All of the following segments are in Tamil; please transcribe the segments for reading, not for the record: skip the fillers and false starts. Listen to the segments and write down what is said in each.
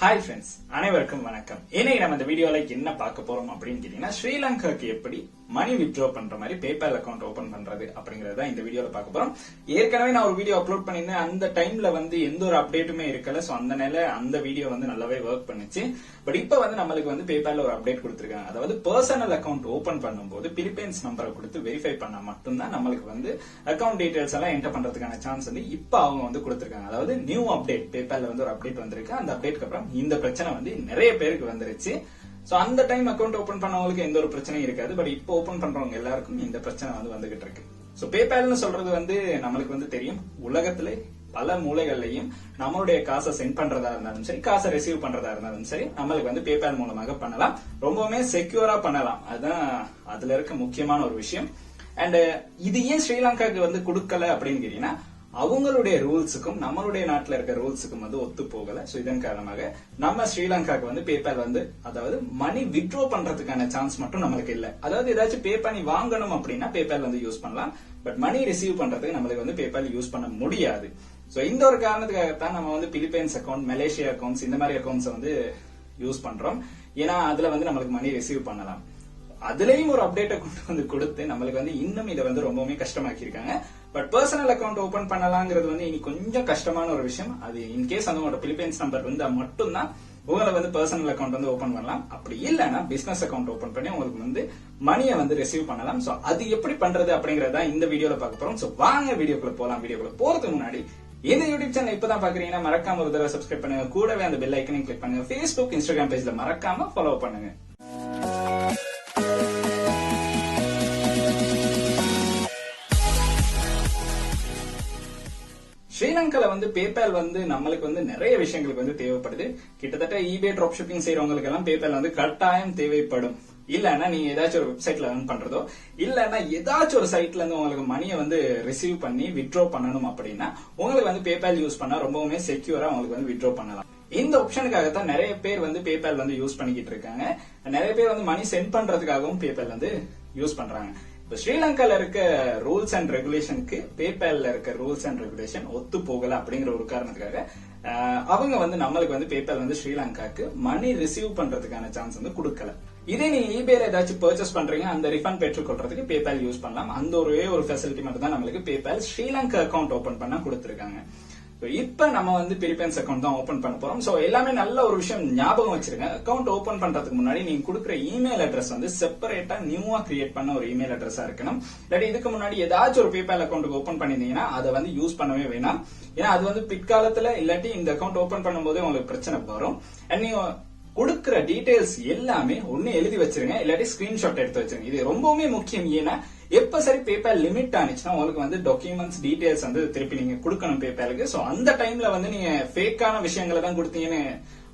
ஹாய் ஃப்ரெண்ட்ஸ், அனைவருக்கும் வணக்கம். இன்னைக்கு நம்ம இந்த வீடியோல என்ன பார்க்க போறோம் அப்படின்னு கேட்டீங்கன்னா, ஸ்ரீலங்காக்கு எப்படி மணி வித்ட்ரா பண்ற மாதிரி பேபால் அக்கௌண்ட் ஓபன் பண்றது அப்படிங்கறத இந்த வீடியோல பார்க்க போறோம். ஏற்கனவே நான் ஒரு வீடியோ அப்லோட் பண்ணிருந்தேன். அந்த டைம்ல எந்த ஒரு அப்டேட்டுமே இருக்கல. சோ அந்த வீடியோ நல்லாவே ஒர்க் பண்ணுச்சு. பட் இப்ப நம்மளுக்கு பேபால்ல ஒரு அப்டேட் கொடுத்திருக்காங்க. அதாவது பர்சனல் அக்கௌண்ட் ஓபன் பண்ணும்போது பிலிப்பைன்ஸ் நம்பரை கொடுத்து வெரிஃபை பண்ணா மட்டும்தான் நம்மளுக்கு அக்கௌண்ட் டீடைல்ஸ் எல்லாம் என்டர் பண்றதுக்கான சான்ஸ் இப்ப அவங்க கொடுத்திருக்காங்க. அதாவது நியூ அப்டேட், பேபால்ல ஒரு அப்டேட் வந்திருக்கு. அந்த அப்டேட்க்கு அப்புறம் இந்த பிரச்சனை நிறைய பேருக்கு வந்துருச்சு. சோ அந்த டைம் அக்கௌண்ட் ஓபன் பண்ணவங்களுக்கு எந்த ஒரு பிரச்சனையும் இருக்காது. பட் இப்போ ஓபன் பண்றவங்க எல்லாருக்கும் இந்த பிரச்சனை வந்துகிட்டு இருக்கு. சோ பேபால்னு சொல்றது நம்மளுக்கு தெரியும், உலகத்திலே பல மூலைகள்லயும் நம்மளுடைய காசை சென்ட் பண்றதா இருந்தாலும் சரி, காசை ரிசீவ் பண்றதா இருந்தாலும் சரி, நம்மளுக்கு பேபால் மூலமாக பண்ணலாம். ரொம்பவுமே செக்யூரா பண்ணலாம். அதுதான் அதுல இருக்க முக்கியமான ஒரு விஷயம். அண்ட் இது ஏன் ஸ்ரீலங்காக்கு கொடுக்கல அப்படின்னு கேட்டீங்கன்னா, அவங்களுடைய ரூல்ஸுக்கும் நம்மளுடைய நாட்டில் இருக்க ரூல்ஸுக்கும் ஒத்து போகல. சோ இதன் காரணமாக நம்ம ஸ்ரீலங்காக்கு பேபால் அதாவது மணி வித்ட்ரா பண்றதுக்கான சான்ஸ் மட்டும் நம்மளுக்கு இல்ல. அதாவது ஏதாச்சும் பே பண்ணி வாங்கணும் அப்படின்னா பேபால் யூஸ் பண்ணலாம். பட் மணி ரிசீவ் பண்றதுக்கு நம்மளுக்கு பேபால் யூஸ் பண்ண முடியாது. சோ இந்த ஒரு காரணத்துக்காகத்தான் நம்ம பிலிப்பைன்ஸ் அக்கௌண்ட், மலேசியா அக்கௌண்ட்ஸ், இந்த மாதிரி அக்கௌண்ட்ஸ் யூஸ் பண்றோம். ஏன்னா அதுல நம்மளுக்கு மணி ரிசீவ் பண்ணலாம். அதுலயும் ஒரு அப்டேட்டை கொண்டு கொடுத்து நம்மளுக்கு இன்னும் இதை ரொம்பவுமே கஷ்டமாக்கி இருக்காங்க. பட் பர்சனல் அக்கௌண்ட் ஓபன் பண்ணலாங்கிறது இனி கொஞ்சம் கஷ்டமான ஒரு விஷயம். அது இன்கேஸ் உங்களோட பிலிப்பைன்ஸ் நம்பர் மட்டும்தான் உங்களை பர்சனல் அக்கௌண்ட் ஓபன் பண்ணலாம். அப்படி இல்லைன்னா பிசினஸ் அக்கௌண்ட் ஓபன் பண்ணி உங்களுக்கு மணியை ரிசீவ் பண்ணலாம். சோ அது எப்படி பண்றது அப்படிங்கறத இந்த வீடியோல பார்க்க போறோம். சோ வாங்க வீடியோக்குள்ள போலாம். வீடியோக்குள்ள போறதுக்கு முன்னாடி இந்த யூடியூப் சேனல் இப்பதான் பாக்குறீங்கன்னா மறக்காம ஒரு தடவை சப்ஸ்கிரைப் பண்ணுங்க. கூடவே அந்த பெல் ஐக்கனையும் கிளிக் பண்ணுங்க. Facebook, Instagram பேஜ்ல மறக்காம ஃபாலோ பண்ணுங்க. ஸ்ரீலங்கால பேபால் நம்மளுக்கு நிறைய விஷயங்களுக்கு தேவைப்படுது. கிட்டத்தட்ட eBay டிராப் ஷிப்பிங் செய்யறவங்களுக்கு எல்லாம் பேபால் கட்டாயம் தேவைப்படும். இல்லன்னா நீங்க ஏதாச்சும் ஒரு வெப்சைட்ல ரன் பண்றதோ, இல்லன்னா ஏதாச்சும் ஒரு சைட்ல இருந்து உங்களுக்கு மணியை ரிசீவ் பண்ணி வித்ட்ரா பண்ணணும் அப்படின்னா உங்களுக்கு பேபால் யூஸ் பண்ணா ரொம்பவுமே செக்யூரா உங்களுக்கு வித்ட்ரா பண்ணலாம். இந்த ஆப்ஷனுக்காகத்தான் நிறைய பேர் பேபால் யூஸ் பண்ணிக்கிட்டு இருக்காங்க. நிறைய பேர் மணி சென்ட் பண்றதுக்காகவும் பேபால் யூஸ் பண்றாங்க. இப்ப ஸ்ரீலங்கால இருக்க ரூல்ஸ் அண்ட் ரெகுலேஷனுக்கு பேபால்ல இருக்க ரூல்ஸ் அண்ட் ரெகுலேஷன் ஒத்து போகல அப்படிங்கிற ஒரு காரணத்துக்காக அவங்க நம்மளுக்கு பேபால் ஸ்ரீலங்காக்கு மணி ரிசீவ் பண்றதுக்கான சான்ஸ் கொடுக்கல. இதே நீங்க eBayல ஏதாச்சும் பர்ச்சேஸ் பண்றீங்க, அந்த ரிஃபண்ட் பெற்றுக் கொள்றதுக்கு பேபால் யூஸ் பண்ணலாம். அந்த ஒரு ஃபெசிலிட்டி மட்டும் தான் நம்மளுக்கு பேபால் ஸ்ரீலங்கா அக்கௌண்ட் ஓபன் பண்ண கொடுத்திருக்காங்க. இப்ப நம்ம பிலிப்பைன்ஸ் அக்கௌண்ட் தான் ஓபன் பண்ண போறோம். சோ எல்லாமே நல்ல ஒரு விஷயம் ஞாபகம் வச்சிருங்க. அக்கௌண்ட் ஓபன் பண்றதுக்கு முன்னாடி நீங்க கொடுக்குற இமெயில் அட்ரஸ் செப்பரேட்டா நியூவா கிரியேட் பண்ண ஒரு இமெயில் அட்ரஸா இருக்கணும். இல்லாட்டி இதுக்கு முன்னாடி ஏதாச்சும் ஒரு பேபால் அக்கௌண்ட் ஓபன் பண்ணிருந்தீங்கன்னா அதை யூஸ் பண்ணவே வேணாம். ஏன்னா அது பிற்காலத்துல இல்லாட்டி இந்த அக்கௌண்ட் ஓபன் பண்ணும்போது உங்களுக்கு பிரச்சனை வரும். நீங்க கொடுக்கிற டீடைல்ஸ் எல்லாமே ஒண்ணு எழுதி வச்சிருங்க, இல்லாட்டி ஸ்கிரீன்ஷாட் எடுத்து வச்சிருங்க. இது ரொம்பவுமே முக்கியம். ஏன்னா எப்ப சரி பேபால் லிமிட் ஆனிச்சுன்னா உங்களுக்கு டாக்குமெண்ட்ஸ் டீடைல்ஸ் திருப்பி நீங்க கொடுக்கணும் பேபாலுக்கு. சோ அந்த டைம்ல நீங்க ஃபேக்கான விஷயங்களை தான் கொடுத்தீங்கன்னு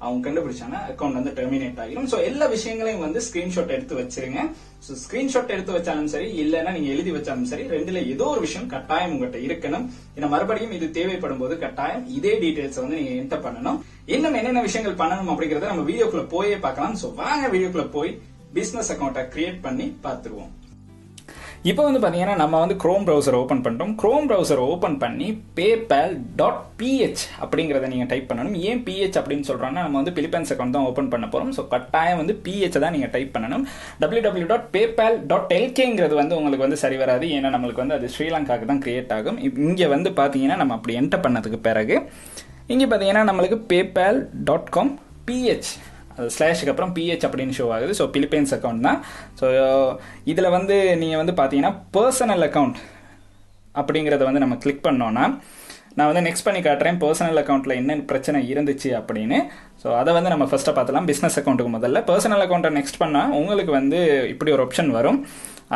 அவங்க கண்டுபிடிச்சாங்கன்னா அக்கௌண்ட் டெர்மினேட் ஆகிடும். சோ எல்லா விஷயங்களையும் ஸ்கிரீன்ஷாட் எடுத்து வச்சிருங்க. சோ ஸ்கிரீன்ஷாட் எடுத்து வச்சாலும் சரி, இல்லன்னா நீங்க எழுதி வச்சாலும் சரி, ரெண்டுல ஏதோ ஒரு விஷயம் கட்டாயம் உங்ககிட்ட இருக்கணும். ஏன்னா மறுபடியும் இது தேவைப்படும் போது கட்டாயம் இதே டீடைல்ஸ் நீங்க என்டர் பண்ணணும். இன்னும் என்னென்ன விஷயங்கள் பண்ணணும் அப்படிங்கறத நம்ம வீடியோக்குள்ள போயே பார்க்கலாம். சோ வாங்க வீடியோக்குள்ள போய் பிசினஸ் அக்கௌண்ட்டை கிரியேட் பண்ணி பார்த்துருவோம். இப்போ பாத்தீங்கன்னா நம்ம குரோம் பிரவுசர் ஓபன் பண்ணிட்டோம். குரோம் பிரவுசர் ஓபன் பண்ணி paypal.ph அப்படிங்கறத நீங்க டைப் பண்ணணும். ஏன் ph அப்படின்னு சொல்றோம்னா, நம்ம பிலிப்பைன்ஸ் அக்கௌண்ட் தான் ஓபன் பண்ண போறோம். சோ கட்டாயம் ph தான் நீங்க டைப் பண்ணணும். www.paypal.lkங்கிறது உங்களுக்கு சரி வராது. ஏன்னா நம்மளுக்கு அது ஸ்ரீலங்காக்கு தான் கிரியேட் ஆகும். இங்க பாத்தீங்கன்னா நம்ம அப்படி என்டர் பண்ணதுக்கு பிறகு இங்க பாத்தீங்கன்னா நம்மளுக்கு paypal.com ph ஸ்லாஷுக்கு அப்புறம் ph அப்படின்னு ஷோ ஆகுது. ஸோ பிலிப்பைன்ஸ் அக்கௌண்ட் தான். ஸோ இதில் நீங்கள் பார்த்தீங்கன்னா பர்சனல் அக்கௌண்ட் அப்படிங்கிறத நம்ம கிளிக் பண்ணோன்னா, நான் நெக்ஸ்ட் பண்ணி காட்டுறேன் பர்சனல் அக்கௌண்ட்டில் என்ன பிரச்சனை இருந்துச்சு அப்படின்னு. ஸோ அதை நம்ம ஃபர்ஸ்ட்டாக பார்த்தலாம். பிஸ்னஸ் அக்கௌண்ட்டுக்கு முதல்ல பர்சனல் அக்கௌண்ட்டை நெக்ஸ்ட் பண்ணால் உங்களுக்கு இப்படி ஒரு ஆப்ஷன் வரும்.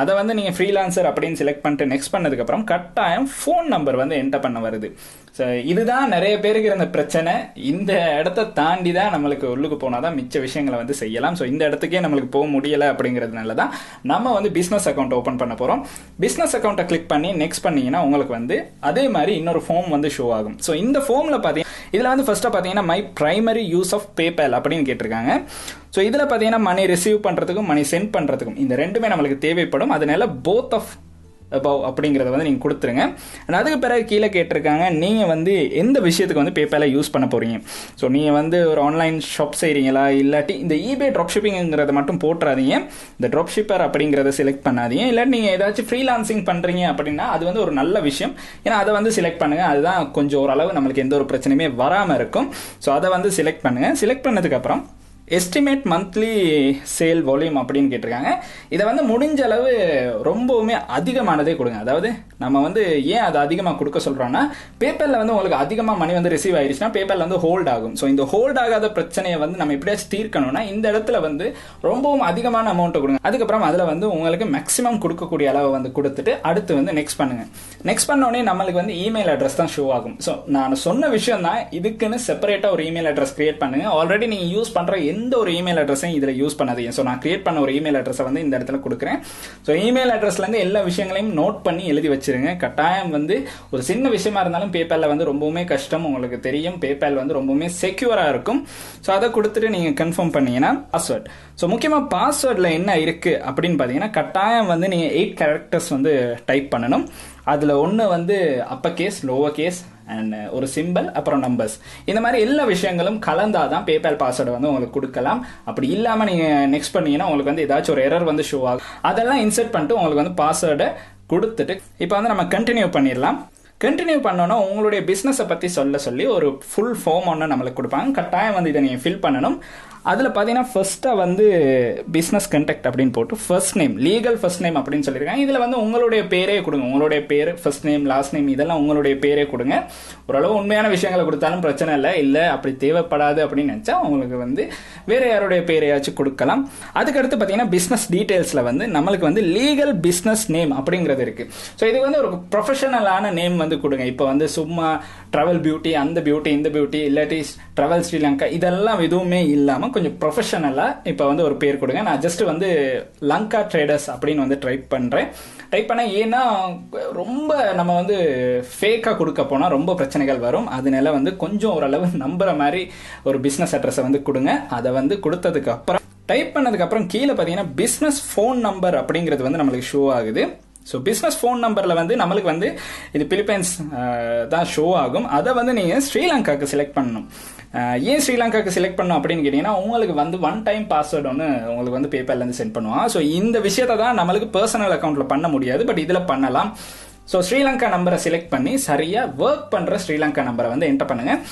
அதை நீங்கள் ஃப்ரீலான்சர் அப்படின்னு செலக்ட் பண்ணிட்டு நெக்ஸ்ட் பண்ணதுக்கப்புறம் கட்டாயம் ஃபோன் நம்பர் என்டர் பண்ண வருது. ஸோ இதுதான் நிறைய பேருக்கு இருந்த பிரச்சனை. இந்த இடத்த தாண்டி தான் நம்மளுக்கு உள்ளுக்கு போனால் தான் மிச்ச விஷயங்களை செய்யலாம். ஸோ இந்த இடத்துக்கே நம்மளுக்கு போக முடியலை அப்படிங்கிறதுனால தான் நம்ம பிஸ்னஸ் அக்கௌண்ட் ஓப்பன் பண்ண போகிறோம். பிஸ்னஸ் அக்கௌண்ட்டை கிளிக் பண்ணி நெக்ஸ்ட் பண்ணீங்கன்னா உங்களுக்கு அதே மாதிரி இன்னொரு ஃபார்ம் ஷோ ஆகும். ஸோ இந்த ஃபார்மில் பார்த்தீங்கன்னா இதில் ஃபர்ஸ்ட்டாக பார்த்தீங்கன்னா my primary use of PayPal அப்படின்னு கேட்டிருக்காங்க. ஸோ இதில் பார்த்தீங்கன்னா மணி ரிசீவ் பண்ணுறதுக்கும் மணி சென்ட் பண்ணுறதுக்கும் இந்த ரெண்டுமே நம்மளுக்கு தேவைப்படும். அதனால போத் ஆஃப் above அப்படிங்கறத வந்து நீங்க கொடுத்துருங்க. அதுக்கு பிறகு கீழே கேட்டிருக்காங்க நீங்க வந்து எந்த விஷயத்துக்கு வந்து பேபாலை யூஸ் பண்ண போறீங்க. ஸோ நீங்க வந்து ஒரு ஆன்லைன் ஷாப் செய்றீங்களா, இல்லாட்டி இந்த eBay ட்ராப் ஷிப்பிங்கிறத மட்டும் போட்டுறாதீங்க, இந்த ட்ராப் ஷிப்பர் அப்படிங்கறத செலக்ட் பண்ணாதீங்க. இல்லாட்டி நீங்க ஏதாச்சும் ஃப்ரீலான்சிங் பண்றீங்க அப்படின்னா அது வந்து ஒரு நல்ல விஷயம். ஏன்னா அதை வந்து செலக்ட் பண்ணுங்க, அதுதான் கொஞ்சம் ஓரளவு நம்மளுக்கு எந்த ஒரு பிரச்சனையுமே வராம இருக்கும். ஸோ அதை வந்து செலக்ட் பண்ணுங்க. செலக்ட் பண்ணதுக்கு அப்புறம் எஸ்டிமேட் மந்த்லி சேல் வால்யூம் அப்படின்னு கேட்டிருக்காங்க. இதை வந்து முடிஞ்ச அளவு ரொம்பவுமே அதிகமானதே கொடுங்க. அதாவது நம்ம வந்து ஏன் அதை அதிகமாக கொடுக்க சொல்றோம்னா, பேபால்ல வந்து உங்களுக்கு அதிகமாக மணி வந்து ரிசீவ் ஆயிடுச்சுன்னா பேபால் வந்து ஹோல்ட் ஆகும். ஸோ இந்த ஹோல்ட் ஆகாத பிரச்சனையை வந்து நம்ம எப்படியாச்சும் தீர்க்கணும்னா இந்த இடத்துல வந்து ரொம்பவும் அதிகமான அமௌண்ட்டை கொடுங்க. அதுக்கப்புறம் அதில் வந்து உங்களுக்கு மேக்ஸிமம் கொடுக்கக்கூடிய அளவை வந்து கொடுத்துட்டு அடுத்து வந்து நெக்ஸ்ட் பண்ணுங்க. நெக்ஸ்ட் பண்ணோடனே நம்மளுக்கு வந்து இமெயில் அட்ரஸ் தான் ஷோ ஆகும். ஸோ நான் சொன்ன விஷயம் தான், இதுக்குன்னு செப்பரேட்டாக ஒரு இமெயில் அட்ரஸ் கிரியேட் பண்ணுங்க. ஆல்ரெடி நீங்கள் யூஸ் பண்ணுற எந்த ஒரு இமெயில் அட்ரஸையும் இதில் யூஸ் பண்ணாதீங்க. ஸோ நான் கிரியேட் பண்ண ஒரு இமெயில் அட்ரஸை வந்து இந்த இடத்துல கொடுக்குறேன். ஸோ இமெயில் அட்ரஸ்லேருந்து எல்லா விஷயங்களையும் நோட் பண்ணி எழுதி வச்சிருங்க. கட்டாயம் வந்து ஒரு சின்ன விஷயமா இருந்தாலும் பேபாலில் வந்து ரொம்பவுமே கஷ்டம், உங்களுக்கு தெரியும். பேபால் வந்து ரொம்பவுமே செக்யூராக இருக்கும். ஸோ அதை கொடுத்துட்டு நீங்கள் கன்ஃபார்ம் பண்ணீங்கன்னா பாஸ்வேர்ட். ஸோ முக்கியமாக பாஸ்வேர்டில் என்ன இருக்கு அப்படின்னு பார்த்தீங்கன்னா, கட்டாயம் வந்து நீங்கள் 8 கேரக்டர்ஸ் வந்து டைப் பண்ணணும். அதில் ஒன்று வந்து upper case, lower case and ஒரு சிம்பிள், அப்புறம் நம்பர்ஸ். இந்த மாதிரி எல்லா விஷயங்களும் கலந்தாதான் பேபால் பாஸ்வேர்டு வந்து உங்களுக்கு கொடுக்கலாம். அப்படி இல்லாமல் நீங்கள் நெக்ஸ்ட் பண்ணீங்கன்னா உங்களுக்கு வந்து ஏதாச்சும் ஒரு எரர் வந்து ஷோ ஆகும். அதெல்லாம் இன்சர்ட் பண்ணிட்டு உங்களுக்கு வந்து பாஸ்வேர்டை கொடுத்துட்டு இப்போ வந்து நம்ம கண்டினியூ பண்ணிடலாம். கண்டினியூ பண்ணோன்னா உங்களுடைய பிஸ்னஸை பற்றி சொல்லி ஒரு ஃபுல் ஃபார்ம் ஒன்று நம்மளுக்கு கொடுப்பாங்க. கட்டாயம் வந்து இதை நீங்கள் ஃபில் பண்ணணும். அதில் பார்த்தீங்கன்னா ஃபர்ஸ்ட்டாக வந்து பிஸ்னஸ் கண்டெக்ட் அப்படின்னு போட்டு first name, legal first name அப்படின்னு சொல்லியிருக்காங்க. இதில் வந்து உங்களுடைய பேரே கொடுங்க. உங்களுடைய பேர், ஃபர்ஸ்ட் நேம், லாஸ்ட் நேம் இதெல்லாம் உங்களுடைய பேரே கொடுங்க. ஓரளவு உண்மையான விஷயங்களை கொடுத்தாலும் பிரச்சனை இல்லை அப்படி தேவைப்படாது அப்படின்னு நினச்சா உங்களுக்கு வந்து வேற யாருடைய பேரையாச்சும் கொடுக்கலாம். அதுக்கடுத்து பார்த்தீங்கன்னா பிஸ்னஸ் டீட்டெயில்ஸில் வந்து நம்மளுக்கு வந்து லீகல் பிஸ்னஸ் நேம் அப்படிங்கிறது இருக்குது. ஸோ இது வந்து ஒரு ப்ரொஃபஷனலான நேம் வந்து கொடுங்க. இப்போ வந்து சும்மா ட்ராவல் பியூட்டி, அந்த பியூட்டி, இந்த பியூட்டி, இல்லாட்டி ட்ராவல் ஸ்ரீலங்கா இதெல்லாம் எதுவுமே இல்லாமல் கொஞ்சம் ப்ரொஃபஷனலாக இப்போ வந்து ஒரு பேர் கொடுங்க. நான் ஜஸ்ட் வந்து லங்கா ட்ரேடர்ஸ் அப்படின்னு வந்து டைப் பண்ண ஏன்னா ரொம்ப நம்ம வந்து ஃபேக்காக கொடுக்க போனால் ரொம்ப பிரச்சனைகள் வரும். அதனால வந்து கொஞ்சம் ஓரளவு நம்புற மாதிரி ஒரு பிஸ்னஸ் அட்ரஸை வந்து கொடுங்க. அதை வந்து கொடுத்ததுக்கு அப்புறம் டைப் பண்ணதுக்கு அப்புறம் கீழே பார்த்தீங்கன்னா பிஸ்னஸ் ஃபோன் நம்பர் அப்படிங்கிறது வந்து நம்மளுக்கு ஷோ ஆகுது. ஸோ பிஸ்னஸ் ஃபோன் நம்பரில் வந்து நம்மளுக்கு வந்து இது பிலிப்பைன்ஸ் தான் ஷோ ஆகும். அதை வந்து நீங்கள் ஸ்ரீலங்காவுக்கு செலக்ட் பண்ணணும். ஏன் ஸ்ரீலங்காவுக்கு செலக்ட் பண்ணணும் அப்படின்னு கேட்டிங்கன்னா, உங்களுக்கு வந்து ஒன் டைம் பாஸ்வேர்டு ஒன்று உங்களுக்கு வந்து பேபால்லேருந்து சென்ட் பண்ணுவான். ஸோ இந்த விஷயத்தை தான் நம்மளுக்கு பர்சனல் அக்கௌண்ட்டில் பண்ண முடியாது, பட் இதில் பண்ணலாம். ஸோ ஸ்ரீலங்கா நம்பரை செலக்ட் பண்ணி சரியாக ஒர்க் பண்ணுற ஸ்ரீலங்கா நம்பரை வந்து என்டர் பண்ணுங்கள்.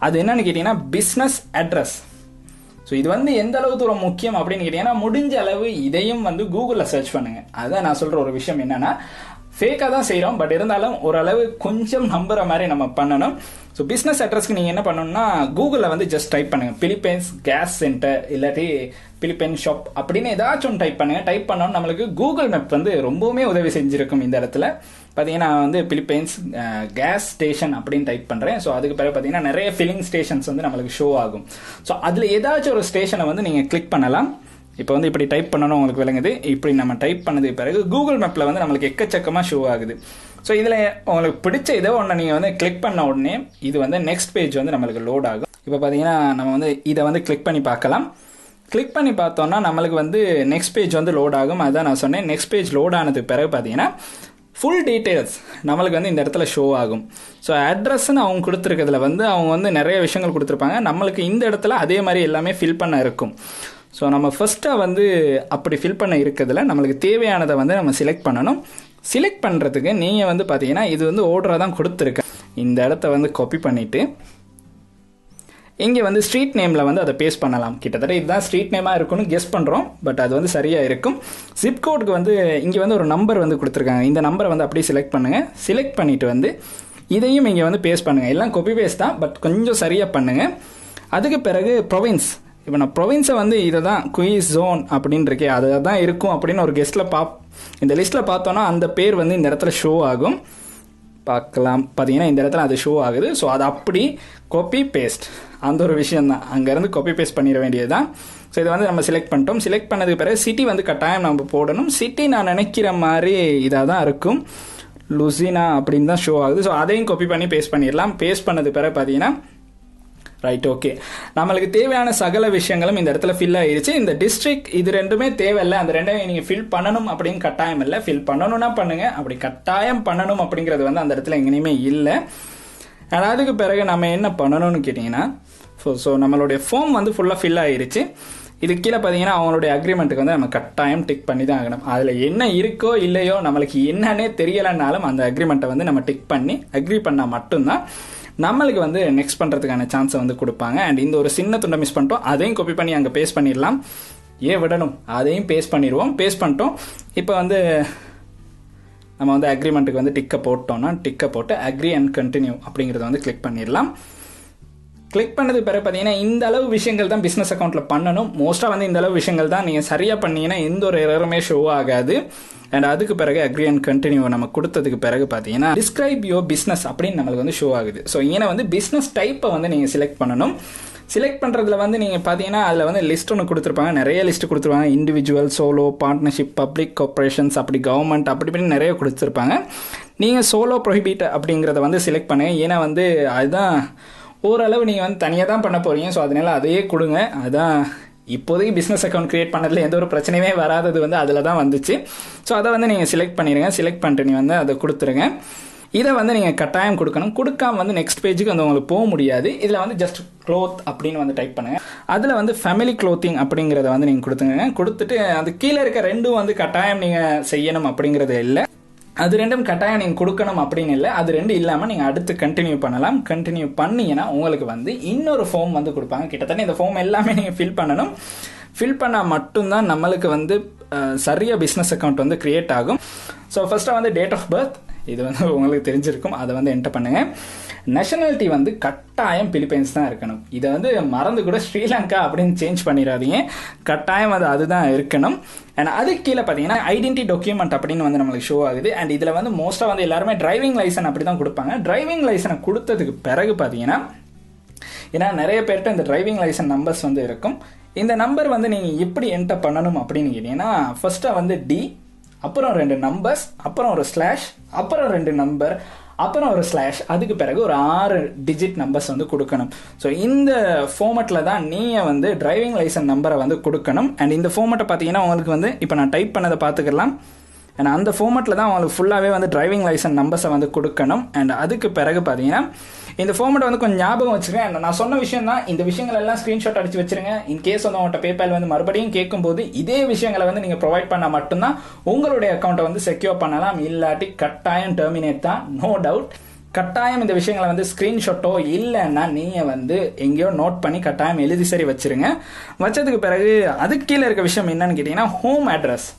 அது என்னன்னு கேட்டிங்கன்னா பிஸ்னஸ் அட்ரஸ். ஸோ இது வந்து எந்த அளவு தூரம் முக்கியம் அப்படின்னு கேட்டிங்கன்னா, முடிஞ்ச அளவு இதையும் வந்து கூகுளில் சர்ச் பண்ணுங்கள். அதான் நான் சொல்கிற ஒரு விஷயம் என்னன்னா, ஃபேக்காக தான் செய்கிறோம், பட் இருந்தாலும் ஓரளவு கொஞ்சம் நம்புற மாதிரி நம்ம பண்ணணும். ஸோ பிஸ்னஸ் அட்ரஸ்க்கு நீங்கள் என்ன பண்ணணும்னா, கூகுளில் வந்து ஜஸ்ட் டைப் பண்ணுங்கள் பிலிப்பைன்ஸ் கேஸ் சென்டர் இல்லாட்டி பிலிப்பைன் ஷாப் அப்படின்னு ஏதாச்சும் ஒன்று டைப் பண்ணுங்கள். டைப் பண்ணோன்னு நம்மளுக்கு கூகுள் மேப் வந்து ரொம்பவுமே உதவி செஞ்சுருக்கும். இந்த இடத்துல பார்த்தீங்கன்னா நான் வந்து பிலிப்பைன்ஸ் கேஸ் ஸ்டேஷன் அப்படின்னு டைப் பண்ணுறேன். ஸோ அதுக்கு பிறகு பார்த்தீங்கன்னா நிறைய ஃபில்லிங் ஸ்டேஷன்ஸ் வந்து நம்மளுக்கு ஷோ ஆகும். ஸோ அதில் ஏதாச்சும் ஒரு ஸ்டேஷனை வந்து நீங்கள் கிளிக் பண்ணலாம். இப்போ வந்து இப்படி டைப் பண்ணணும் உங்களுக்கு விளங்குது. இப்படி நம்ம டைப் பண்ணதுக்கு பிறகு கூகுள் மேப்பில் வந்து நம்மளுக்கு எக்கச்சக்கமாக ஷோ ஆகுது. ஸோ இதில் உங்களுக்கு பிடிச்ச இதோ ஒன்று நீங்கள் வந்து கிளிக் பண்ண உடனே இது வந்து நெக்ஸ்ட் பேஜ் வந்து நம்மளுக்கு லோட் ஆகும். இப்போ பார்த்தீங்கன்னா நம்ம வந்து இதை வந்து கிளிக் பண்ணி பார்க்கலாம். கிளிக் பண்ணி பார்த்தோன்னா நம்மளுக்கு வந்து நெக்ஸ்ட் பேஜ் வந்து லோட் ஆகும். அதுதான் நான் சொன்னேன். நெக்ஸ்ட் பேஜ் லோட் ஆனதுக்கு பிறகு பார்த்தீங்கன்னா ஃபுல் டீட்டெயில்ஸ் நம்மளுக்கு வந்து இந்த இடத்துல ஷோ ஆகும். ஸோ அட்ரஸ்ன்னு அவங்க கொடுத்துருக்கிறதுல வந்து அவங்க வந்து நிறைய விஷயங்கள் கொடுத்துருப்பாங்க. நம்மளுக்கு இந்த இடத்துல அதே மாதிரி எல்லாமே ஃபில் பண்ண இருக்கும். ஸோ நம்ம ஃபஸ்ட்டாக வந்து அப்படி ஃபில் பண்ண இருக்கிறதுல நம்மளுக்கு தேவையானதை வந்து நம்ம செலக்ட் பண்ணணும். செலக்ட் பண்ணுறதுக்கு நீங்கள் வந்து பார்த்தீங்கன்னா இது வந்து ஓர்டராக தான் கொடுத்துருக்கேன். இந்த இடத்த வந்து காப்பி பண்ணிவிட்டு இங்கே வந்து ஸ்ட்ரீட் நேமில் வந்து அதை பேஸ்ட் பண்ணலாம். கிட்டத்தட்ட இதுதான் ஸ்ட்ரீட் நேமாக இருக்குன்னு கெஸ் பண்ணுறோம், பட் அது வந்து சரியாக இருக்கும். ஜிப் கோடுக்கு வந்து இங்கே வந்து ஒரு நம்பர் வந்து கொடுத்துருக்காங்க. இந்த நம்பரை வந்து அப்படியே செலக்ட் பண்ணுங்கள். செலக்ட் பண்ணிவிட்டு வந்து இதையும் இங்கே வந்து பேஸ்ட் பண்ணுங்கள். எல்லாம் காப்பி பேஸ்ட் தான், பட் கொஞ்சம் சரியாக பண்ணுங்கள். அதுக்கு பிறகு ப்ரொவின்ஸ். இப்போ நான் ப்ரொவின்ஸை வந்து இதை தான் குயிஸ் ஜோன் அப்படின்னு இருக்கே அதை தான் இருக்கும் அப்படின்னு ஒரு இந்த லிஸ்ட்டில் பார்த்தோன்னா அந்த பேர் வந்து இந்த இடத்துல ஷோ ஆகும். பார்க்கலாம், பார்த்தீங்கன்னா இந்த இடத்துல அது ஷோ ஆகுது. ஸோ அது அப்படி காப்பி பேஸ்ட் அந்த ஒரு விஷயந்தான். அங்கேருந்து காப்பி பேஸ்ட் பண்ணிட வேண்டியது தான். ஸோ இதை வந்து நம்ம செலக்ட் பண்ணிட்டோம். செலக்ட் பண்ணதுக்கு பிறகு சிட்டி வந்து கட்டாயம் நம்ம போடணும். சிட்டி நான் நினைக்கிற மாதிரி இதாக தான் இருக்கும், லுசினா அப்படின்னு தான் ஷோ ஆகுது. ஸோ அதையும் காப்பி பண்ணி பேஸ்ட் பண்ணிடலாம். பேஸ்ட் பண்ணது பிறகு பார்த்தீங்கன்னா ரைட், ஓகே. நம்மளுக்கு தேவையான சகல விஷயங்களும் இந்த இடத்துல ஃபில் ஆயிருச்சு. இந்த டிஸ்ட்ரிக்ட் இது ரெண்டுமே தேவையில்லை, அந்த ரெண்டையும் நீங்கள் ஃபில் பண்ணணும் அப்படின்னு கட்டாயம் இல்லை. ஃபில் பண்ணணும்னா பண்ணுங்க, அப்படி கட்டாயம் பண்ணணும் அப்படிங்கிறது வந்து அந்த இடத்துல எங்கேயுமே இல்லை. அதுக்கு பிறகு நம்ம என்ன பண்ணணும்னு கேட்டிங்கன்னா, ஸோ நம்மளுடைய ஃபார்ம் வந்து ஃபுல்லாக ஃபில் ஆயிருச்சு. இது கீழே பார்த்தீங்கன்னா அவங்களுடைய அக்ரிமெண்ட்டுக்கு வந்து நம்ம கட்டாயம் டிக் பண்ணி தான் ஆகணும். அதில் என்ன இருக்கோ இல்லையோ நம்மளுக்கு என்னன்னே தெரியலைன்னாலும் அந்த அக்ரிமெண்ட்டை வந்து நம்ம டிக் பண்ணி அக்ரி பண்ணால் மட்டும்தான் நம்மளுக்கு வந்து நெக்ஸ்ட் பண்ணுறதுக்கான சான்ஸை வந்து கொடுப்பாங்க. அண்ட் இந்த ஒரு சின்ன துண்டை மிஸ் பண்ணிட்டோம், அதையும் காப்பி பண்ணி அங்கே பேஸ்ட் பண்ணிடலாம். விடணும், அதையும் பேஸ்ட் பண்ணிடுவோம். பேஸ்ட் பண்ணிட்டோம். இப்போ வந்து நம்ம வந்து அக்ரிமெண்ட்டுக்கு வந்து டிக்கை போட்டோம்னா டிக்கை போட்டு அக்ரி அண்ட் கண்டினியூ அப்படிங்கிறத வந்து கிளிக் பண்ணிடலாம். கிளிக் பண்ணதுக்கு பிறகு பார்த்தீங்கன்னா இந்த அளவு விஷயங்கள் தான் பிஸ்னஸ் அக்கௌண்ட்டில் பண்ணணும். மோஸ்ட்டாக வந்து இந்த அளவு விஷயங்கள் தான் நீங்கள் சரியாக பண்ணீங்கன்னா எந்த ஒரு எரருமே ஷோ ஆகாது. அண்ட் அதுக்கு பிறகு அக்ரி அண்ட் கண்டினியூ நம்ம கொடுத்ததுக்கு பிறகு பார்த்தீங்கன்னா டிஸ்கிரைப் யோர் பிஸ்னஸ் அப்படின்னு நம்மளுக்கு வந்து ஷோ ஆகுது. ஸோ இங்கே வந்து பிஸ்னஸ் டைப்பை வந்து நீங்கள் செலக்ட் பண்ணணும். செலக்ட் பண்ணுறதுல வந்து நீங்கள் பார்த்தீங்கன்னா அதில் வந்து லிஸ்ட் ஒன்று கொடுத்துருப்பாங்க, நிறைய லிஸ்ட் கொடுத்துருப்பாங்க. Individual, solo, partnership, public corporations, அப்படி கவர்மெண்ட், அப்படி இப்படின்னு நிறைய கொடுத்துருப்பாங்க. நீங்கள் சோலோ ப்ரொஹிபிட் அப்படிங்கிறத வந்து செலக்ட் பண்ணுங்கள். ஏன்னா வந்து அதுதான் ஓரளவு நீங்கள் வந்து தனியாக தான் பண்ண போகிறீங்க. ஸோ அதனால் அதையே கொடுங்க. அதுதான் இப்போதைக்கு பிஸ்னஸ் அக்கௌண்ட் கிரியேட் பண்ணதில் எந்த ஒரு பிரச்சனையுமே வராதது வந்து அதில் தான் வந்துச்சு. ஸோ அதை வந்து நீங்கள் செலக்ட் பண்ணிடுங்க. செலக்ட் பண்ணிட்டு நீங்கள் வந்து அதை கொடுத்துருங்க. இதை வந்து நீங்கள் கட்டாயம் கொடுக்கணும். கொடுக்காம வந்து நெக்ஸ்ட் பேஜுக்கு வந்து உங்களுக்கு போக முடியாது. இதில் வந்து ஜஸ்ட் க்ளோத் அப்படின்னு வந்து டைப் பண்ணுங்கள். அதில் வந்து ஃபேமிலி க்ளோத்திங் அப்படிங்கிறத வந்து நீங்கள் கொடுத்துங்க. கொடுத்துட்டு அது கீழே இருக்க ரெண்டும் வந்து கட்டாயம் நீங்கள் செய்யணும் அப்படிங்கிறது இல்லை. அது ரெண்டும் கட்டாயம் நீங்கள் கொடுக்கணும் அப்படின்னு இல்லை. அது ரெண்டும் இல்லாமல் நீங்கள் அடுத்து கண்டினியூ பண்ணலாம். கண்டினியூ பண்ணிங்கன்னா உங்களுக்கு வந்து இன்னொரு ஃபார்ம் வந்து கொடுப்பாங்க. கிட்டத்தட்ட இந்த ஃபார்ம் எல்லாமே நீங்கள் ஃபில் பண்ணணும். ஃபில் பண்ணால் மட்டும்தான் நம்மளுக்கு வந்து சரியாக பிஸ்னஸ் அக்கௌண்ட் வந்து க்ரியேட் ஆகும். ஸோ ஃபர்ஸ்ட்டாக வந்து டேட் ஆஃப் பர்த், இது வந்து உங்களுக்கு தெரிஞ்சிருக்கும், அதை வந்து என்டர் பண்ணுங்கள். நேஷனாலிட்டி வந்து கட்டாயம் பிலிப்பைன்ஸ் தான் இருக்கணும். இதை வந்து மறந்து கூட ஸ்ரீலங்கா அப்படின்னு சேஞ்ச் பண்ணிடாதீங்க. கட்டாயம் அது அதுதான் இருக்கணும். அண்ட் அதுக்கு கீழே பார்த்தீங்கன்னா ஐடென்டி டாக்குமெண்ட் அப்படின்னு வந்து நம்மளுக்கு ஷோ ஆகுது. அண்ட் இதில் வந்து மோஸ்ட்டாக வந்து எல்லாருமே டிரைவிங் லைசன் அப்படி தான் கொடுப்பாங்க. டிரைவிங் லைசனை கொடுத்ததுக்கு பிறகு பார்த்தீங்கன்னா, ஏன்னா நிறைய பேர்கிட்ட இந்த டிரைவிங் லைசன் நம்பர்ஸ் வந்து இருக்கும். இந்த நம்பர் வந்து நீங்கள் எப்படி என்டர் பண்ணணும் அப்படின்னு கேட்டீங்கன்னா, ஃபர்ஸ்ட்டாக வந்து டி, அப்புறம் 2 நம்பர்ஸ், அப்புறம் ஒரு ஸ்லாஷ், அப்புறம் 2 நம்பர், அப்புறம் ஒரு ஸ்லாஷ், அதுக்கு பிறகு ஒரு 6 டிஜிட் நம்பர்ஸ் வந்து கொடுக்கணும். ஸோ இந்த ஃபார்மெட்டில் தான் நீங்கள் வந்து டிரைவிங் லைசன்ஸ் நம்பரை வந்து கொடுக்கணும். அண்ட் இந்த ஃபார்மெட்டை பார்த்தீங்கன்னா உங்களுக்கு வந்து இப்போ நான் டைப் பண்ணதை பார்த்துக்கலாம். அண்ட் அந்த ஃபார்மெட்டில் தான் உங்களுக்கு ஃபுல்லாகவே வந்து டிரைவிங் லைசன்ஸ் நம்பர்ஸை வந்து கொடுக்கணும். அண்ட் அதுக்கு பிறகு பார்த்தீங்கன்னா இந்த ஃபார்மெட்டை வந்து கொஞ்சம் ஞாபகம் வச்சுருங்க. அண்ட் நான் சொன்ன விஷயம் தான், இந்த விஷயங்கள் எல்லாம் ஸ்க்ரீன்ஷாட் அடிச்சு வச்சுருங்க. இன்கேஸ் வந்து உங்கள்கிட்ட பேபால் வந்து மறுபடியும் கேட்கும்போது இதே விஷயங்களை வந்து நீங்கள் ப்ரொவைட் பண்ணால் மட்டும்தான் உங்களுடைய அக்கௌண்ட்டை வந்து செக்யூர் பண்ணலாம். இல்லாட்டி கட்டாயம் டெர்மினேட் தான், நோ டவுட். கட்டாயம் இந்த விஷயங்களை வந்து ஸ்க்ரீன்ஷாட்டோ இல்லைன்னா நீங்கள் வந்து எங்கேயோ நோட் பண்ணி கட்டாயம் எழுதி சரி வச்சுருங்க. வச்சதுக்கு பிறகு அதுக்கு கீழே இருக்க விஷயம் என்னன்னு கேட்டிங்கன்னா ஹோம் அட்ரஸ்.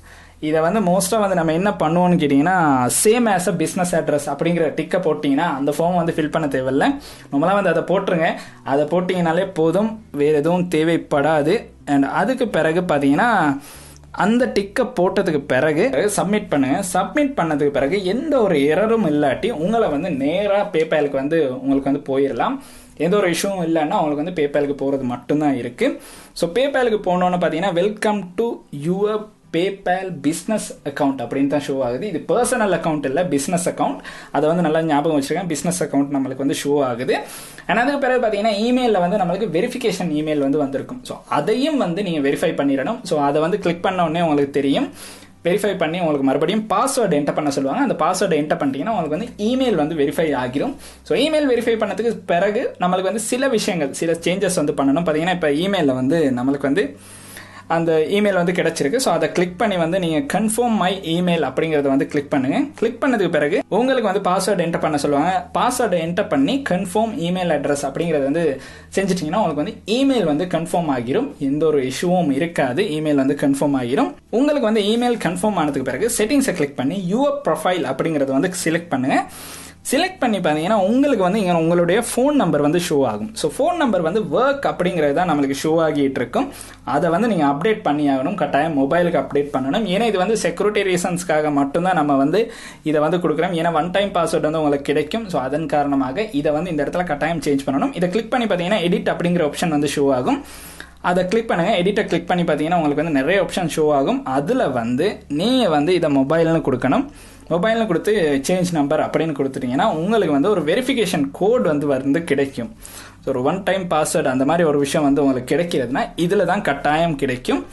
இதை வந்து மோஸ்ட்டாக வந்து நம்ம என்ன பண்ணுவோம்னு கேட்டிங்கன்னா, same as a business address அப்படிங்கிற டிக்கை போட்டிங்கன்னா அந்த ஃபார்ம் வந்து ஃபில் பண்ண தேவையில்லை. நம்மளாம் வந்து அதை போட்டுருங்க. அதை போட்டிங்கனாலே போதும், வேறு எதுவும் தேவைப்படாது. அண்ட் அதுக்கு பிறகு பார்த்தீங்கன்னா அந்த டிக்கை போட்டதுக்கு பிறகு சப்மிட் பண்ணுங்க. சப்மிட் பண்ணதுக்கு பிறகு எந்த ஒரு எரரும் இல்லாட்டி உங்களை வந்து நேராக பேபாலுக்கு வந்து உங்களுக்கு வந்து போயிடலாம். எந்த ஒரு இஷ்யூவும் இல்லைன்னா உங்களுக்கு வந்து பேபாலுக்கு போகிறது மட்டும்தான் இருக்குது. ஸோ பேபாலுக்கு போனோன்னு பார்த்தீங்கன்னா welcome to your PayPal business account அப்படின்னு தான் ஷோ ஆகுது. இது பர்சனல் அக்கௌண்ட் இல்லை, பிஸ்னஸ் அக்கௌண்ட். அதை வந்து நல்லா ஞாபகம் வச்சுருக்கேன். பிஸ்னஸ் அக்கௌண்ட் நம்மளுக்கு வந்து ஷோ ஆகுது. அண்ட் அதுக்கு பிறகு பார்த்தீங்கன்னா இமெயிலில் வந்து நம்மளுக்கு வெரிஃபிகேஷன் இமெயில் வந்து வந்திருக்கும். ஸோ அதையும் வந்து நீங்கள் வெரிஃபை பண்ணிடணும். ஸோ அதை வந்து கிளிக் பண்ண உடனே உங்களுக்கு தெரியும். வெரிஃபை பண்ணி உங்களுக்கு மறுபடியும் பாஸ்வேர்டு என்டர் பண்ண சொல்லுவாங்க. அந்த பாஸ்வேர்டு என்டர் பண்ணிட்டீங்கன்னா உங்களுக்கு வந்து இமெயில் வந்து வெரிஃபை ஆகிரும். ஸோ இமெயில் வெரிஃபை பண்ணதுக்கு பிறகு நம்மளுக்கு வந்து சில விஷயங்கள், சில சேஞ்சஸ் வந்து பண்ணணும். பார்த்தீங்கன்னா இப்போ இமெயிலில் வந்து நம்மளுக்கு வந்து அந்த இமெயில் வந்து கிடைச்சிருக்கு. ஸோ அதை கிளிக் பண்ணி வந்து நீங்கள் கன்ஃபார்ம் மை இமெயில் அப்படிங்கிறத வந்து கிளிக் பண்ணுங்க. கிளிக் பண்ணதுக்கு பிறகு உங்களுக்கு வந்து பாஸ்வேர்டு என்டர் பண்ண சொல்லுவாங்க. பாஸ்வேர்டு என்டர் பண்ணி கன்ஃபார்ம் இமெயில் அட்ரஸ் அப்படிங்கிறத வந்து செஞ்சிட்டிங்கன்னா உங்களுக்கு வந்து இமெயில் வந்து கன்ஃபார்ம் ஆகிரும். எந்த ஒரு இஷ்யூவும் இருக்காது. இமெயில் வந்து கன்ஃபார்ம் ஆகிரும். உங்களுக்கு வந்து இமெயில் கன்ஃபார்ம் ஆனதுக்கு பிறகு செட்டிங்ஸை கிளிக் பண்ணி யுவர் ப்ரொஃபைல் அப்படிங்கிறத வந்து செலக்ட் பண்ணுங்க. செலக்ட் பண்ணி பார்த்தீங்கன்னா உங்களுக்கு வந்து இங்கே உங்களுடைய ஃபோன் நம்பர் வந்து ஷோ ஆகும். ஸோ ஃபோன் நம்பர் வந்து ஒர்க் அப்படிங்கிறது தான் நம்மளுக்கு ஷோ ஆகிட்டு இருக்கும். அதை வந்து நீங்கள் அப்டேட் பண்ணி ஆகணும். கட்டாயம் மொபைலுக்கு அப்டேட் பண்ணணும். ஏன்னா இது வந்து செக்யூரிட்டி ரீசன்ஸ்க்காக மட்டும்தான் நம்ம வந்து இதை வந்து கொடுக்குறோம். ஏன்னா 1 டைம் பாஸ்வேர்டு வந்து உங்களுக்கு கிடைக்கும். ஸோ அதன் காரணமாக இதை வந்து இந்த இடத்துல கட்டாயம் சேஞ்ச் பண்ணணும். இதை கிளிக் பண்ணி பார்த்தீங்கன்னா எடிட் அப்படிங்கிற ஆப்ஷன் வந்து ஷோ ஆகும். அதை கிளிக் பண்ணுங்கள். எடிட்டை கிளிக் பண்ணி பார்த்தீங்கன்னா உங்களுக்கு வந்து நிறைய ஆப்ஷன் ஷோ ஆகும். அதில் வந்து நீங்கள் வந்து இதை மொபைல்னு கொடுக்கணும். மொபைலில் கொடுத்து சேஞ்ச் நம்பர் அப்படின்னு கொடுத்துட்டிங்கன்னா உங்களுக்கு வந்து ஒரு வெரிஃபிகேஷன் கோட் வந்து கிடைக்கும். ஸோ ஒரு ஒன் டைம் பாஸ்வேர்டு அந்த மாதிரி ஒரு விஷயம் வந்து உங்களுக்கு கிடைக்கிறதுனா இதில் தான் கட்டாயம் கிடைக்கும்.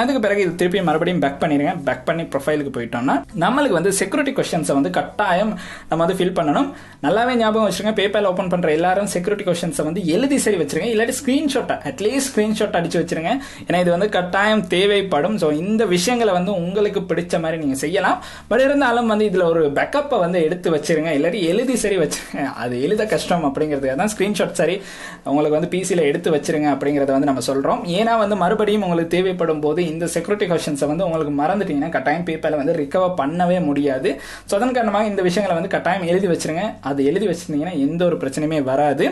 அதுக்கு பிறகு இது திருப்பி மறுபடியும் பேக் பண்ணிடுங்க. பேக் பண்ணி ப்ரொஃபைலுக்கு போயிட்டோம்னா நம்மளுக்கு வந்து செக்யூரிட்டி கொஸ்டின்ஸை வந்து கட்டாயம் நம்ம வந்து ஃபில் பண்ணணும். நல்லாவே ஞாபகம் வச்சுருங்க, பேபால் ஓப்பன் பண்ணுற எல்லாரும் செக்யூரிட்டி கொஸ்டின்ஸை வந்து எழுதி சரி வச்சிருங்க. இல்லாட்டி ஸ்க்ரீன்ஷாட்டை அட்லீஸ்ட் ஸ்க்ரீன்ஷாட் அடிச்சு வச்சிருங்க. ஏன்னா இது வந்து கட்டாயம் தேவைப்படும். ஸோ இந்த விஷயங்களை வந்து உங்களுக்கு பிடிச்ச மாதிரி நீங்கள் செய்யலாம். பட் இருந்தாலும் வந்து இதில் ஒரு பேக்கப்பை வந்து எடுத்து வச்சிருங்க. இல்லாட்டி எழுதி சரி வச்சிருங்க. அது எழுத கஷ்டம் அப்படிங்கிறதுக்காக தான் ஸ்க்ரீன்ஷாட் சரி உங்களுக்கு வந்து பிசியில் எடுத்து வச்சிருங்க அப்படிங்கிறத வந்து நம்ம சொல்கிறோம். ஏன்னா வந்து மறுபடியும் உங்களுக்கு தேவைப்படும் போது இந்த செக்யூரிட்டி கொஸ்டின்ஸை வந்து உங்களுக்கு மறந்துட்டீங்கன்னா கட்டாயம் பேபால் வந்து ரிகவர் பண்ணவே முடியாது. ஸோ அதன் காரணமாக இந்த விஷயங்களை வந்து கட்டாயம் எழுதி வச்சிருங்க. அது எழுதி வச்சிருந்தீங்கன்னா எந்த ஒரு பிரச்சனையுமே வராது.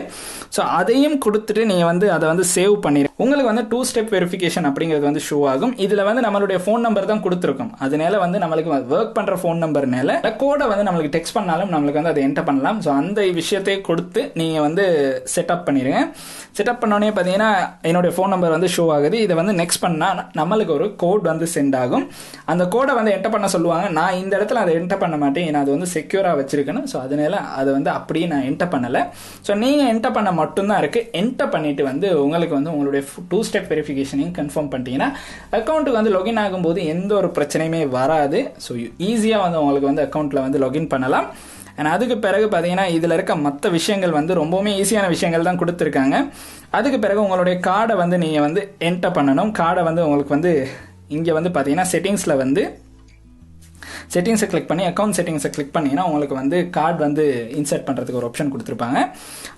ஸோ அதையும் கொடுத்துட்டு நீங்கள் வந்து அதை வந்து சேவ் பண்ணிடுங்க. உங்களுக்கு வந்து 2 ஸ்டெப் வெரிஃபிகேஷன் அப்படிங்கிறது வந்து ஷோ ஆகும். இதில் வந்து நம்மளுடைய ஃபோன் நம்பர் தான் கொடுத்துருக்கோம். அதனால வந்து நம்மளுக்கு ஒர்க் பண்ணுற ஃபோன் நம்பர்னால கோடை வந்து நம்மளுக்கு டெக்ஸ்ட் பண்ணாலும் நம்மளுக்கு வந்து அதை என்டர் பண்ணலாம். ஸோ அந்த விஷயத்தை கொடுத்து நீங்கள் வந்து செட்டப் பண்ணிடுங்க. செட்டப் பண்ணோடனே பார்த்தீங்கன்னா என்னுடைய ஃபோன் நம்பர் வந்து ஷோ ஆகுது. இதை வந்து நெக்ஸ்ட் பண்ணால் நம்மளுக்கு ஒரு கோட் வந்து சென்ட் ஆகும். அந்த கோடை வந்து என்டர் பண்ண சொல்லுவாங்க. நான் இந்த இடத்துல அதை என்டர் பண்ண மாட்டேன். ஏன்னா அது வந்து செக்யூராக வச்சிருக்கணும். ஸோ அதனால அதை வந்து அப்படியே நான் என்டர் பண்ணலை. ஸோ நீங்கள் என்டர் பண்ண மட்டும்தான் இருக்குது. என்டர் பண்ணிட்டு வந்து உங்களுக்கு வந்து உங்களுடைய 2 ஸ்டெப் வெரிஃபிகேஷனையும் கன்ஃபார்ம் பண்ணிட்டீங்கன்னா அக்கௌண்ட்டுக்கு வந்து லாகின் ஆகும்போது எந்த ஒரு பிரச்சனையுமே வராது. ஸோ ஈஸியாக வந்து உங்களுக்கு வந்து அக்கௌண்ட்டில் வந்து லாகின் பண்ணலாம். அண்ட் அதுக்கு பிறகு பார்த்தீங்கன்னா இதில் இருக்க மற்ற விஷயங்கள் வந்து ரொம்பவுமே ஈஸியான விஷயங்கள் தான் கொடுத்துருக்காங்க. அதுக்கு பிறகு உங்களுடைய கார்டை வந்து நீங்கள் வந்து என்டர் பண்ணணும். கார்டை வந்து உங்களுக்கு வந்து இங்கே வந்து பார்த்தீங்கன்னா செட்டிங்ஸில் வந்து செட்டிங்ஸை கிளிக் பண்ணி அக்கௌண்ட் செட்டிங்ஸை கிளிக் பண்ணிங்கன்னா உங்களுக்கு வந்து கார்டு வந்து இன்சர்ட் பண்ணுறதுக்கு ஒரு ஆப்ஷன் கொடுத்துருப்பாங்க.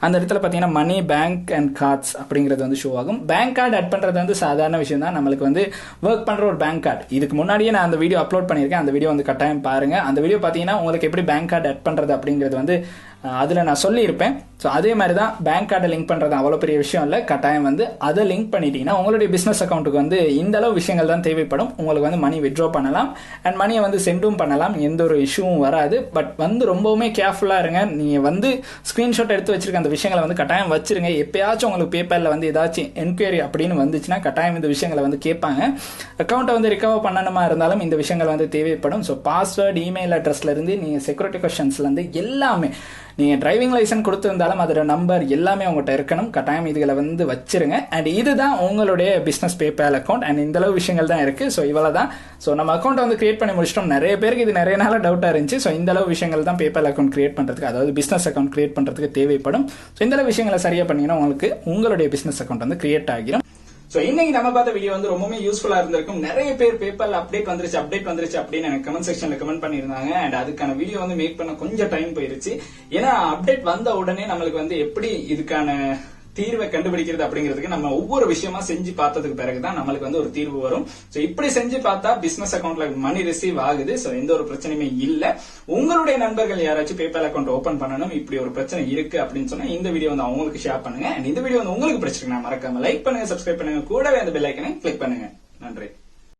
அந்த இடத்துல பார்த்தீங்கன்னா மணி, பேங்க் அண்ட் கார்ட்ஸ் அப்படிங்கிறது வந்து ஷோ ஆகும். பேங்க் கார்டு ஆட் பண்ணுறது வந்து சாதாரண விஷயம் தான். நம்மளுக்கு வந்து ஒர்க் பண்ணுற ஒரு பேங்க் கார்டு இதுக்கு முன்னாடியே நான் அந்த வீடியோ அப்லோட் பண்ணியிருக்கேன். அந்த வீடியோ வந்து கட்டாயம் பாருங்கள். அந்த வீடியோ பார்த்தீங்கன்னா உங்களுக்கு எப்படி பேங்க் கார்டு ஆட் பண்ணுறது அப்படிங்கிறது வந்து அதில் நான் சொல்லியிருப்பேன். ஸோ அதே மாதிரி தான் பேங்க் கார்டை லிங்க் பண்ணுறது அவ்வளோ பெரிய விஷயம் இல்லை. கட்டாயம் வந்து அதை லிங்க் பண்ணிட்டீங்கன்னா உங்களுடைய பிஸ்னஸ் அக்கௌண்ட்டுக்கு வந்து இந்த அளவு விஷயங்கள் தான் தேவைப்படும். உங்களுக்கு வந்து மணி வித்ட்ரா பண்ணலாம் அண்ட் மணியை வந்து சென்டும் பண்ணலாம். எந்த ஒரு இஷ்யூவும் வராது. பட் வந்து ரொம்பவுமே கேர்ஃபுல்லாக இருங்க. நீங்கள் வந்து ஸ்க்ரீன்ஷாட் எடுத்து வச்சிருக்க அந்த விஷயங்களை வந்து கட்டாயம் வச்சிருங்க. எப்பயாச்சும் உங்களுக்கு பேபாலில் வந்து ஏதாச்சும் என்கொயரி அப்படின்னு வந்துச்சுன்னா கட்டாயம் இந்த விஷயங்களை வந்து கேட்பாங்க. அக்கௌண்ட்டை வந்து ரிகவர் பண்ணணுமா இருந்தாலும் இந்த விஷயங்கள் வந்து தேவைப்படும். ஸோ பாஸ்வேர்டு, இமெயில் அட்ரஸ்லேருந்து நீங்கள் செக்யூரிட்டி கொஸ்டின்ஸ்லேருந்து எல்லாமே நீங்கள் டிரைவிங் லைசன்ஸ் கொடுத்துருந்தாலும் அதோட நம்பர் எல்லாமே உங்கள்கிட்ட இருக்கணும். கட்டாயம் இதுகளை வந்து வச்சிருங்க. அண்ட் இதுதான் உங்களுடைய பிஸ்னஸ் பேபால் அக்கௌண்ட். அண்ட் இந்த அளவு விஷயங்கள் தான் இருக்குது. ஸோ இவ்வளோ தான். ஸோ நம்ம அக்கௌண்ட்டை வந்து கிரியேட் பண்ணி முடிச்சிட்டோம். நிறைய பேருக்கு இது நிறைய நாளாக டவுட்டாக இருந்துச்சு. ஸோ இந்த அளவு விஷயங்கள் தான் பேபால் அக்கௌண்ட் கிரியேட் பண்ணுறதுக்கு, அதாவது பிஸ்னஸ் அக்கௌண்ட் கிரியேட் பண்ணுறதுக்கு தேவைப்படும். ஸோ இந்த அளவு விஷயங்களை சரியாக பண்ணிங்கன்னா உங்களுக்கு உங்களுடைய பிஸ்னஸ் அக்கௌண்ட் வந்து கிரியேட் ஆகிடும். சோ இன்னைக்கு நம்ம பார்த்த வீடியோ வந்து ரொம்பவே யூஸ்ஃபுல்லா இருந்திருக்கும். நிறைய பேர் பேபால் அப்டேட் வந்துருச்சு அப்படின்னு எனக்கு கமெண்ட் செக்ஷன்ல கமெண்ட் பண்ணிருந்தாங்க. அண்ட் அதுக்கான வீடியோ வந்து மேக் பண்ண கொஞ்சம் டைம் போயிருச்சு. ஏன்னா அப்டேட் வந்த உடனே நம்மளுக்கு வந்து எப்படி இதுக்கான தீர்வை கண்டுபிடிக்கிறது அப்படிங்கிறதுக்கு நம்ம ஒவ்வொரு விஷயமா செஞ்சு பார்த்ததுக்கு பிறகுதான் நம்மளுக்கு வந்து ஒரு தீர்வு வரும். சோ இப்படி செஞ்சு பார்த்தா பிசினஸ் அக்கௌண்ட்ல மணி ரிசீவ் ஆகுது. சோ எந்த ஒரு பிரச்சனையுமே இல்ல. உங்களுடைய நண்பர்கள் யாராச்சும் பேபால் அக்கௌண்ட் ஓபன் பண்ணணும், இப்படி ஒரு பிரச்சனை இருக்கு அப்படின்னு சொன்னா இந்த வீடியோ வந்து அவங்களுக்கு ஷேர் பண்ணுங்க. இந்த வீடியோ வந்து உங்களுக்கு பிடிச்சிருக்குன்னா மறக்காம லைக் பண்ணுங்க, சப்ஸ்கிரைப் பண்ணுங்க, கூடவே அந்த பெல் ஐக்கனை கிளிக் பண்ணுங்க. நன்றி.